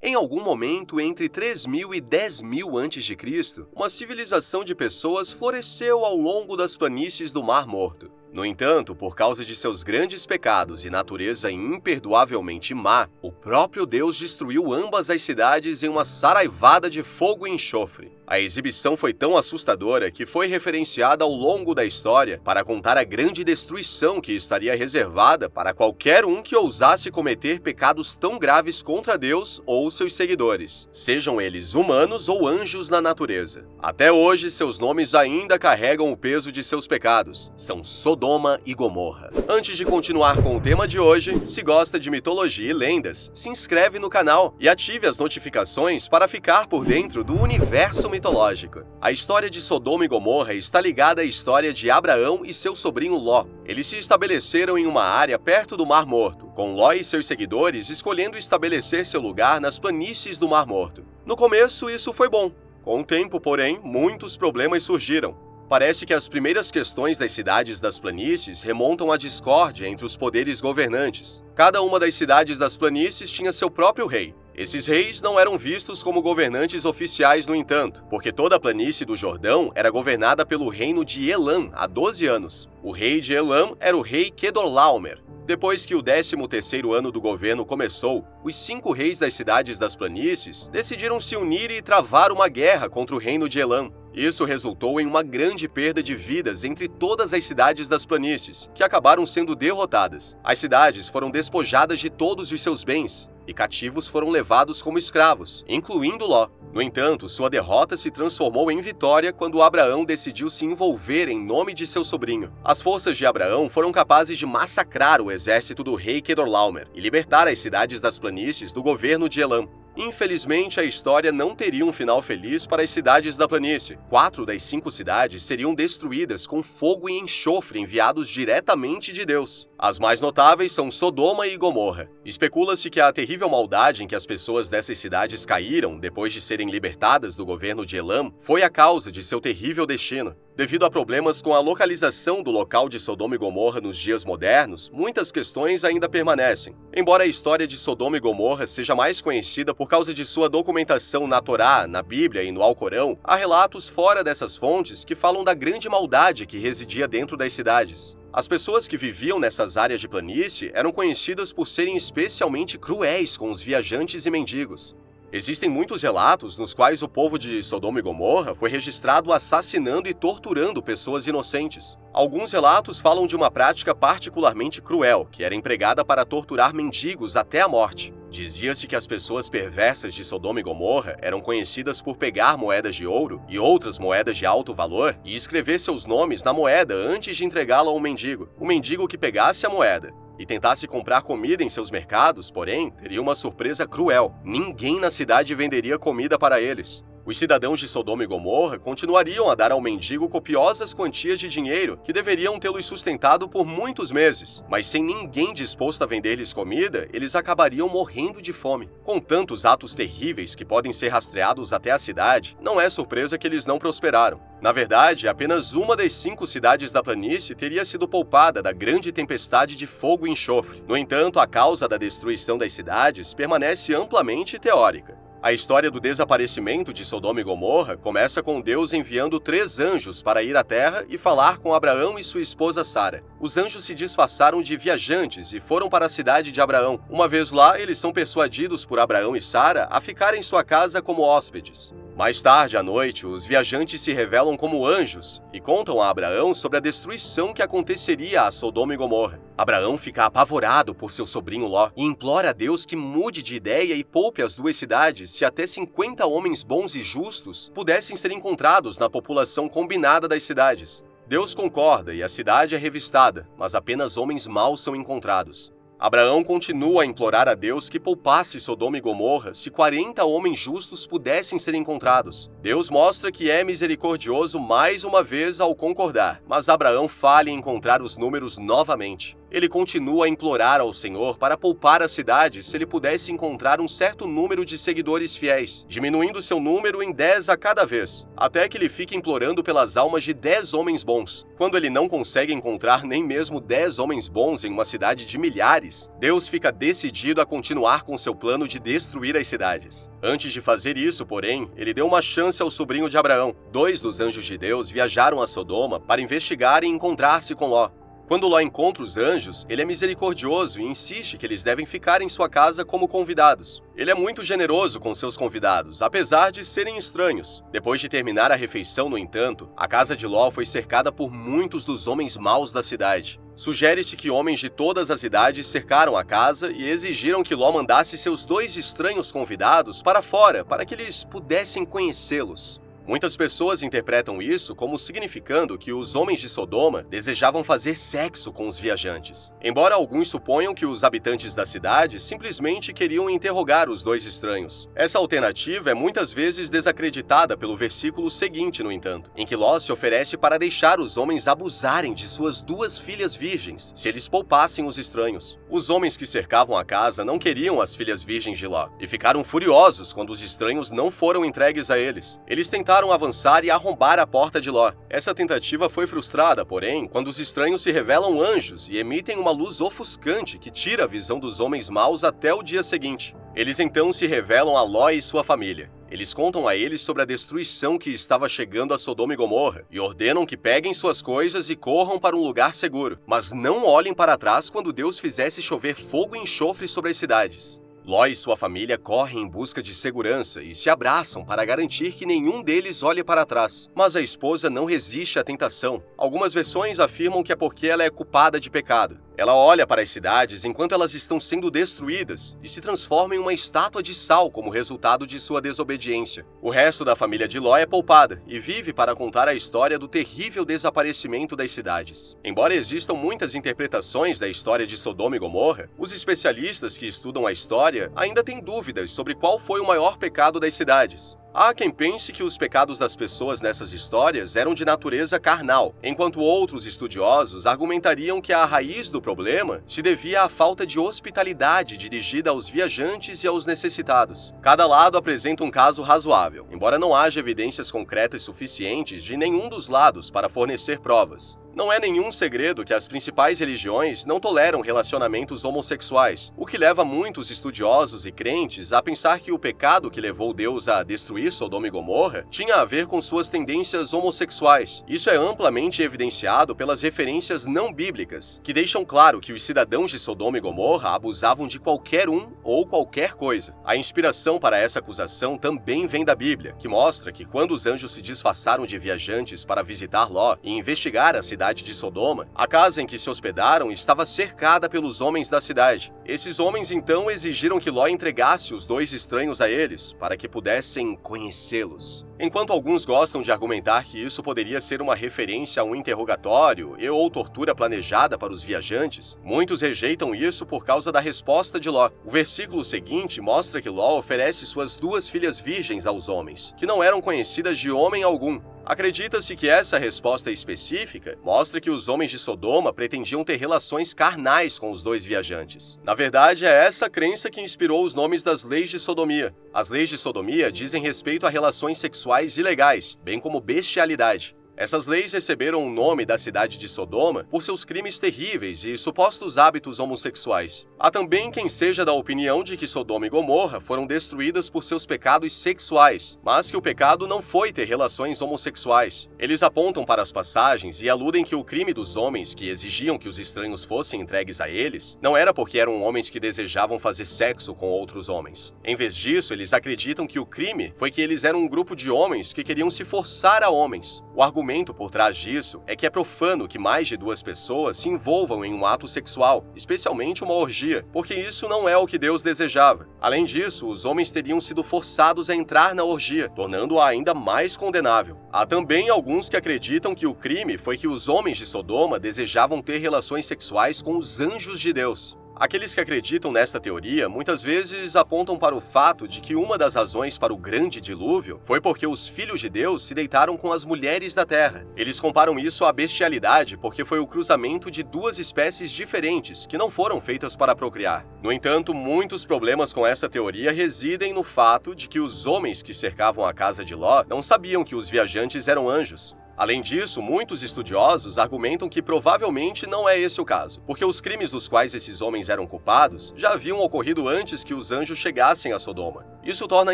Em algum momento entre 3.000 e 10.000 a.C., uma civilização de pessoas floresceu ao longo das planícies do Mar Morto. No entanto, por causa de seus grandes pecados e natureza imperdoavelmente má, o próprio Deus destruiu ambas as cidades em uma saraivada de fogo e enxofre. A exibição foi tão assustadora que foi referenciada ao longo da história para contar a grande destruição que estaria reservada para qualquer um que ousasse cometer pecados tão graves contra Deus ou seus seguidores, sejam eles humanos ou anjos na natureza. Até hoje, seus nomes ainda carregam o peso de seus pecados. São Sodoma e Gomorra. Antes de continuar com o tema de hoje, se gosta de mitologia e lendas, se inscreve no canal e ative as notificações para ficar por dentro do universo mitológico. A história de Sodoma e Gomorra está ligada à história de Abraão e seu sobrinho Ló. Eles se estabeleceram em uma área perto do Mar Morto, com Ló e seus seguidores escolhendo estabelecer seu lugar nas planícies do Mar Morto. No começo, isso foi bom. Com o tempo, porém, muitos problemas surgiram. Parece que as primeiras questões das cidades das planícies remontam à discórdia entre os poderes governantes. Cada uma das cidades das planícies tinha seu próprio rei. Esses reis não eram vistos como governantes oficiais, no entanto, porque toda a planície do Jordão era governada pelo reino de Elam há 12 anos. O rei de Elam era o rei Quedorlaomer. Depois que o 13º ano do governo começou, os 5 reis das cidades das planícies decidiram se unir e travar uma guerra contra o reino de Elam. Isso resultou em uma grande perda de vidas entre todas as cidades das planícies, que acabaram sendo derrotadas. As cidades foram despojadas de todos os seus bens, e cativos foram levados como escravos, incluindo Ló. No entanto, sua derrota se transformou em vitória quando Abraão decidiu se envolver em nome de seu sobrinho. As forças de Abraão foram capazes de massacrar o exército do rei Quedorlaomer e libertar as cidades das planícies do governo de Elam. Infelizmente, a história não teria um final feliz para as cidades da planície. 4 das 5 cidades seriam destruídas com fogo e enxofre enviados diretamente de Deus. As mais notáveis são Sodoma e Gomorra. Especula-se que a terrível maldade em que as pessoas dessas cidades caíram depois de serem libertadas do governo de Elam foi a causa de seu terrível destino. Devido a problemas com a localização do local de Sodoma e Gomorra nos dias modernos, muitas questões ainda permanecem. Embora a história de Sodoma e Gomorra seja mais conhecida por causa de sua documentação na Torá, na Bíblia e no Alcorão, há relatos fora dessas fontes que falam da grande maldade que residia dentro das cidades. As pessoas que viviam nessas áreas de planície eram conhecidas por serem especialmente cruéis com os viajantes e mendigos. Existem muitos relatos nos quais o povo de Sodoma e Gomorra foi registrado assassinando e torturando pessoas inocentes. Alguns relatos falam de uma prática particularmente cruel, que era empregada para torturar mendigos até a morte. Dizia-se que as pessoas perversas de Sodoma e Gomorra eram conhecidas por pegar moedas de ouro e outras moedas de alto valor e escrever seus nomes na moeda antes de entregá-la a um mendigo. O mendigo que pegasse a moeda e tentasse comprar comida em seus mercados, porém, teria uma surpresa cruel. Ninguém na cidade venderia comida para eles. Os cidadãos de Sodoma e Gomorra continuariam a dar ao mendigo copiosas quantias de dinheiro que deveriam tê-los sustentado por muitos meses, mas sem ninguém disposto a vender-lhes comida, eles acabariam morrendo de fome. Com tantos atos terríveis que podem ser rastreados até a cidade, não é surpresa que eles não prosperaram. Na verdade, apenas uma das 5 cidades da planície teria sido poupada da grande tempestade de fogo e enxofre. No entanto, a causa da destruição das cidades permanece amplamente teórica. A história do desaparecimento de Sodoma e Gomorra começa com Deus enviando 3 anjos para ir à terra e falar com Abraão e sua esposa Sara. Os anjos se disfarçaram de viajantes e foram para a cidade de Abraão. Uma vez lá, eles são persuadidos por Abraão e Sara a ficar em sua casa como hóspedes. Mais tarde à noite, os viajantes se revelam como anjos e contam a Abraão sobre a destruição que aconteceria a Sodoma e Gomorra. Abraão fica apavorado por seu sobrinho Ló e implora a Deus que mude de ideia e poupe as 2 cidades se até 50 homens bons e justos pudessem ser encontrados na população combinada das cidades. Deus concorda e a cidade é revistada, mas apenas homens maus são encontrados. Abraão continua a implorar a Deus que poupasse Sodoma e Gomorra se 40 homens justos pudessem ser encontrados. Deus mostra que é misericordioso mais uma vez ao concordar, mas Abraão falha em encontrar os números novamente. Ele continua a implorar ao Senhor para poupar a cidade se ele pudesse encontrar um certo número de seguidores fiéis, diminuindo seu número em 10 a cada vez, até que ele fique implorando pelas almas de 10 homens bons. Quando ele não consegue encontrar nem mesmo 10 homens bons em uma cidade de milhares, Deus fica decidido a continuar com seu plano de destruir as cidades. Antes de fazer isso, porém, ele deu uma chance ao sobrinho de Abraão. 2 dos anjos de Deus viajaram a Sodoma para investigar e encontrar-se com Ló. Quando Ló encontra os anjos, ele é misericordioso e insiste que eles devem ficar em sua casa como convidados. Ele é muito generoso com seus convidados, apesar de serem estranhos. Depois de terminar a refeição, no entanto, a casa de Ló foi cercada por muitos dos homens maus da cidade. Sugere-se que homens de todas as idades cercaram a casa e exigiram que Ló mandasse seus 2 estranhos convidados para fora para que eles pudessem conhecê-los. Muitas pessoas interpretam isso como significando que os homens de Sodoma desejavam fazer sexo com os viajantes, embora alguns suponham que os habitantes da cidade simplesmente queriam interrogar os 2 estranhos. Essa alternativa é muitas vezes desacreditada pelo versículo seguinte, no entanto, em que Ló se oferece para deixar os homens abusarem de suas 2 filhas virgens, se eles poupassem os estranhos. Os homens que cercavam a casa não queriam as filhas virgens de Ló, e ficaram furiosos quando os estranhos não foram entregues a eles. Eles tentaram avançar e arrombar a porta de Ló. Essa tentativa foi frustrada, porém, quando os estranhos se revelam anjos e emitem uma luz ofuscante que tira a visão dos homens maus até o dia seguinte. Eles então se revelam a Ló e sua família. Eles contam a eles sobre a destruição que estava chegando a Sodoma e Gomorra e ordenam que peguem suas coisas e corram para um lugar seguro, mas não olhem para trás quando Deus fizesse chover fogo e enxofre sobre as cidades. Ló e sua família correm em busca de segurança e se abraçam para garantir que nenhum deles olhe para trás. Mas a esposa não resiste à tentação. Algumas versões afirmam que é porque ela é culpada de pecado. Ela olha para as cidades enquanto elas estão sendo destruídas e se transforma em uma estátua de sal como resultado de sua desobediência. O resto da família de Ló é poupada e vive para contar a história do terrível desaparecimento das cidades. Embora existam muitas interpretações da história de Sodoma e Gomorra, os especialistas que estudam a história ainda têm dúvidas sobre qual foi o maior pecado das cidades. Há quem pense que os pecados das pessoas nessas histórias eram de natureza carnal, enquanto outros estudiosos argumentariam que a raiz do problema se devia à falta de hospitalidade dirigida aos viajantes e aos necessitados. Cada lado apresenta um caso razoável, embora não haja evidências concretas suficientes de nenhum dos lados para fornecer provas. Não é nenhum segredo que as principais religiões não toleram relacionamentos homossexuais, o que leva muitos estudiosos e crentes a pensar que o pecado que levou Deus a destruir Sodoma e Gomorra tinha a ver com suas tendências homossexuais. Isso é amplamente evidenciado pelas referências não bíblicas, que deixam claro que os cidadãos de Sodoma e Gomorra abusavam de qualquer um ou qualquer coisa. A inspiração para essa acusação também vem da Bíblia, que mostra que quando os anjos se disfarçaram de viajantes para visitar Ló e investigar a cidade de Sodoma, a casa em que se hospedaram estava cercada pelos homens da cidade. Esses homens então exigiram que Ló entregasse os 2 estranhos a eles, para que pudessem conhecê-los. Enquanto alguns gostam de argumentar que isso poderia ser uma referência a um interrogatório ou tortura planejada para os viajantes, muitos rejeitam isso por causa da resposta de Ló. O versículo seguinte mostra que Ló oferece suas 2 filhas virgens aos homens, que não eram conhecidas de homem algum. Acredita-se que essa resposta específica mostra que os homens de Sodoma pretendiam ter relações carnais com os 2 viajantes. Na verdade, é essa crença que inspirou os nomes das leis de sodomia. As leis de sodomia dizem respeito a relações sexuais ilegais, bem como bestialidade. Essas leis receberam o nome da cidade de Sodoma por seus crimes terríveis e supostos hábitos homossexuais. Há também quem seja da opinião de que Sodoma e Gomorra foram destruídas por seus pecados sexuais, mas que o pecado não foi ter relações homossexuais. Eles apontam para as passagens e aludem que o crime dos homens que exigiam que os estranhos fossem entregues a eles não era porque eram homens que desejavam fazer sexo com outros homens. Em vez disso, eles acreditam que o crime foi que eles eram um grupo de homens que queriam se forçar a homens. O argumento por trás disso é que é profano que mais de 2 pessoas se envolvam em um ato sexual, especialmente uma orgia, porque isso não é o que Deus desejava. Além disso, os homens teriam sido forçados a entrar na orgia, tornando-a ainda mais condenável. Há também alguns que acreditam que o crime foi que os homens de Sodoma desejavam ter relações sexuais com os anjos de Deus. Aqueles que acreditam nesta teoria muitas vezes apontam para o fato de que uma das razões para o grande dilúvio foi porque os filhos de Deus se deitaram com as mulheres da terra. Eles comparam isso à bestialidade porque foi o cruzamento de duas espécies diferentes que não foram feitas para procriar. No entanto, muitos problemas com essa teoria residem no fato de que os homens que cercavam a casa de Ló não sabiam que os viajantes eram anjos. Além disso, muitos estudiosos argumentam que provavelmente não é esse o caso, porque os crimes dos quais esses homens eram culpados já haviam ocorrido antes que os anjos chegassem a Sodoma. Isso torna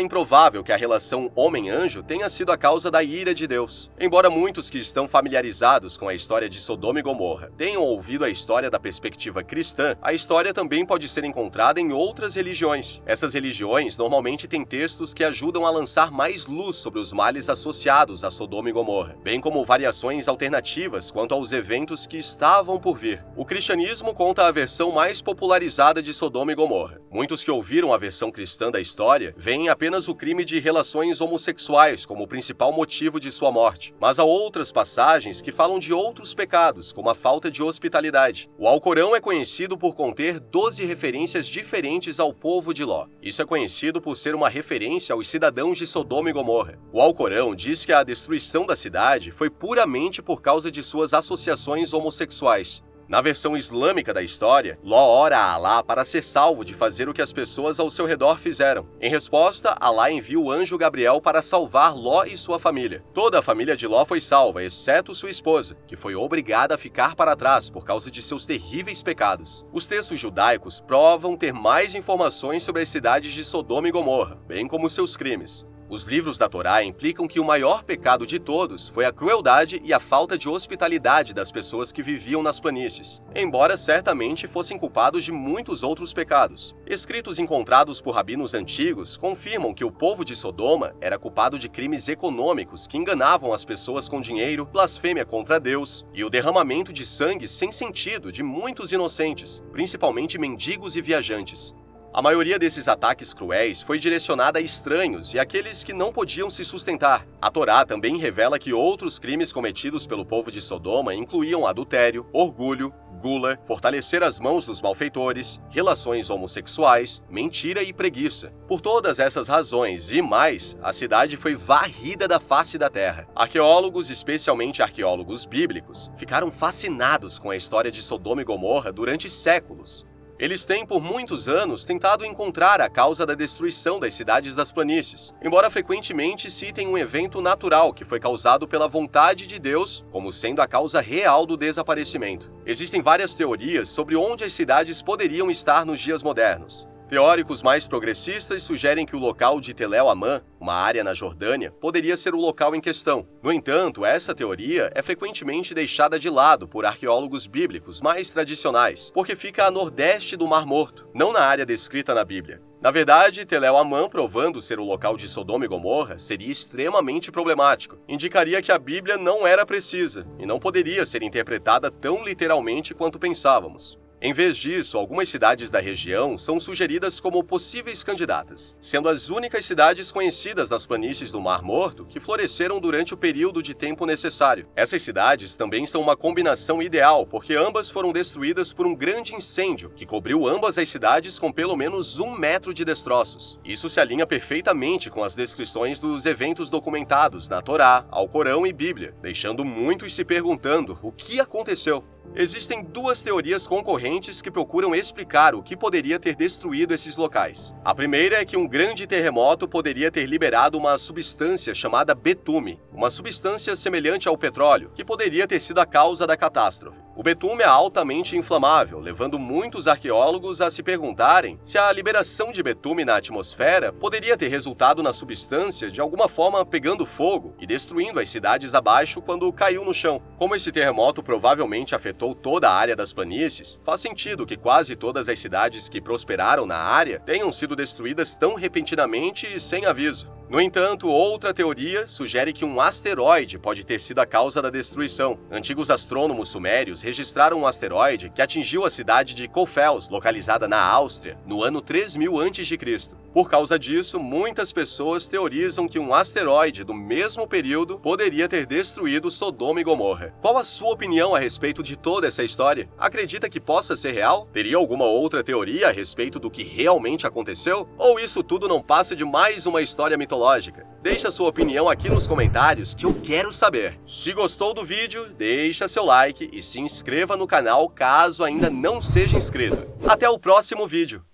improvável que a relação homem-anjo tenha sido a causa da ira de Deus. Embora muitos que estão familiarizados com a história de Sodoma e Gomorra tenham ouvido a história da perspectiva cristã, a história também pode ser encontrada em outras religiões. Essas religiões normalmente têm textos que ajudam a lançar mais luz sobre os males associados a Sodoma e Gomorra, bem como variações alternativas quanto aos eventos que estavam por vir. O cristianismo conta a versão mais popularizada de Sodoma e Gomorra. Muitos que ouviram a versão cristã da história veem apenas o crime de relações homossexuais como o principal motivo de sua morte, mas há outras passagens que falam de outros pecados, como a falta de hospitalidade. O Alcorão é conhecido por conter 12 referências diferentes ao povo de Ló. Isso é conhecido por ser uma referência aos cidadãos de Sodoma e Gomorra. O Alcorão diz que a destruição da cidade foi puramente por causa de suas associações homossexuais. Na versão islâmica da história, Ló ora a Alá para ser salvo de fazer o que as pessoas ao seu redor fizeram. Em resposta, Alá envia o anjo Gabriel para salvar Ló e sua família. Toda a família de Ló foi salva, exceto sua esposa, que foi obrigada a ficar para trás por causa de seus terríveis pecados. Os textos judaicos provam ter mais informações sobre as cidades de Sodoma e Gomorra, bem como seus crimes. Os livros da Torá implicam que o maior pecado de todos foi a crueldade e a falta de hospitalidade das pessoas que viviam nas planícies, embora certamente fossem culpados de muitos outros pecados. Escritos encontrados por rabinos antigos confirmam que o povo de Sodoma era culpado de crimes econômicos que enganavam as pessoas com dinheiro, blasfêmia contra Deus e o derramamento de sangue sem sentido de muitos inocentes, principalmente mendigos e viajantes. A maioria desses ataques cruéis foi direcionada a estranhos e àqueles que não podiam se sustentar. A Torá também revela que outros crimes cometidos pelo povo de Sodoma incluíam adultério, orgulho, gula, fortalecer as mãos dos malfeitores, relações homossexuais, mentira e preguiça. Por todas essas razões e mais, a cidade foi varrida da face da terra. Arqueólogos, especialmente arqueólogos bíblicos, ficaram fascinados com a história de Sodoma e Gomorra durante séculos. Eles têm, por muitos anos, tentado encontrar a causa da destruição das cidades das planícies, embora frequentemente citem um evento natural que foi causado pela vontade de Deus como sendo a causa real do desaparecimento. Existem várias teorias sobre onde as cidades poderiam estar nos dias modernos. Teóricos mais progressistas sugerem que o local de Tel El-Amã, uma área na Jordânia, poderia ser o local em questão. No entanto, essa teoria é frequentemente deixada de lado por arqueólogos bíblicos mais tradicionais, porque fica a nordeste do Mar Morto, não na área descrita na Bíblia. Na verdade, Tel El-Amã, provando ser o local de Sodoma e Gomorra, seria extremamente problemático. Indicaria que a Bíblia não era precisa e não poderia ser interpretada tão literalmente quanto pensávamos. Em vez disso, algumas cidades da região são sugeridas como possíveis candidatas, sendo as únicas cidades conhecidas nas planícies do Mar Morto que floresceram durante o período de tempo necessário. Essas cidades também são uma combinação ideal, porque ambas foram destruídas por um grande incêndio que cobriu ambas as cidades com pelo menos 1 metro de destroços. Isso se alinha perfeitamente com as descrições dos eventos documentados na Torá, Alcorão e Bíblia, deixando muitos se perguntando o que aconteceu. Existem duas teorias concorrentes que procuram explicar o que poderia ter destruído esses locais. A primeira é que um grande terremoto poderia ter liberado uma substância chamada betume, uma substância semelhante ao petróleo, que poderia ter sido a causa da catástrofe. O betume é altamente inflamável, levando muitos arqueólogos a se perguntarem se a liberação de betume na atmosfera poderia ter resultado na substância de alguma forma pegando fogo e destruindo as cidades abaixo quando caiu no chão. Como esse terremoto provavelmente afetou toda a área das planícies, faz sentido que quase todas as cidades que prosperaram na área tenham sido destruídas tão repentinamente e sem aviso. No entanto, outra teoria sugere que um asteroide pode ter sido a causa da destruição. Antigos astrônomos sumérios registraram um asteroide que atingiu a cidade de Kofels, localizada na Áustria, no ano 3000 a.C. Por causa disso, muitas pessoas teorizam que um asteroide do mesmo período poderia ter destruído Sodoma e Gomorra. Qual a sua opinião a respeito de toda essa história? Acredita que possa ser real? Teria alguma outra teoria a respeito do que realmente aconteceu? Ou isso tudo não passa de mais uma história mitológica? Deixe a sua opinião aqui nos comentários que eu quero saber. Se gostou do vídeo, deixa seu like e se inscreva no canal caso ainda não seja inscrito. Até o próximo vídeo!